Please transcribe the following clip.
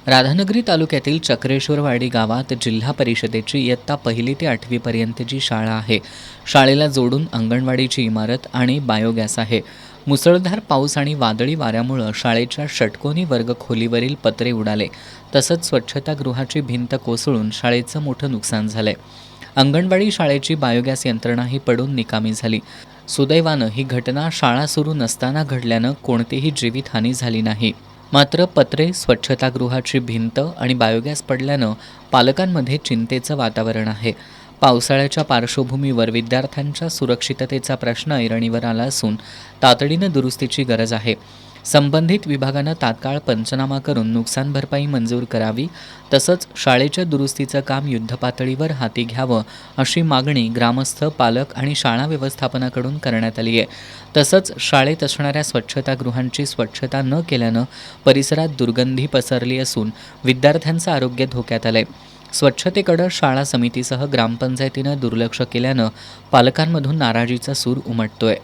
राधानगरी तालुक्यातील चक्रेश्वरवाडी गावात जिल्हा परिषदेची इयत्ता 1ली ते 8वी पर्यंतची शाळा आहे. शाळेला जोडून अंगणवाडीची इमारत आणि बायोगॅस आहे. मुसळधार पाऊस आणि वादळी वाऱ्यामुळे शाळेच्या षटकोनी वर्गखोलीवरील पत्रे उडाले. तसंच स्वच्छतागृहाची भिंत कोसळून शाळेचं मोठं नुकसान झालंय. अंगणवाडी शाळेची बायोगॅस यंत्रणाही पडून निकामी झाली. सुदैवानं ही घटना शाळा सुरू नसताना घडल्यानं कोणतीही जीवितहानी झाली नाही. मात्र पत्रे, स्वच्छतागृहाची भिंत आणि बायोगॅस पडल्यानं पालकांमध्ये चिंतेचं वातावरण आहे. पावसाळ्याच्या पार्श्वभूमीवर विद्यार्थ्यांच्या सुरक्षिततेचा प्रश्न ऐरणीवर आला असून तातडीनं दुरुस्तीची गरज आहे. संबंधित विभागानं तात्काळ पंचनामा करून नुकसान भरपाई मंजूर करावी. तसंच शाळेच्या दुरुस्तीचं काम युद्धपातळीवर हाती घ्यावं अशी मागणी ग्रामस्थ, पालक आणि शाळा व्यवस्थापनाकडून करण्यात आली आहे. तसंच शाळेत असणाऱ्या स्वच्छतागृहांची स्वच्छता न केल्यानं परिसरात दुर्गंधी पसरली असून विद्यार्थ्यांचं आरोग्य धोक्यात आलंय. स्वच्छतेकडे शाळा समितीसह ग्रामपंचायतीनं दुर्लक्ष केल्यानं पालकांमधून नाराजीचा सूर उमटतोय.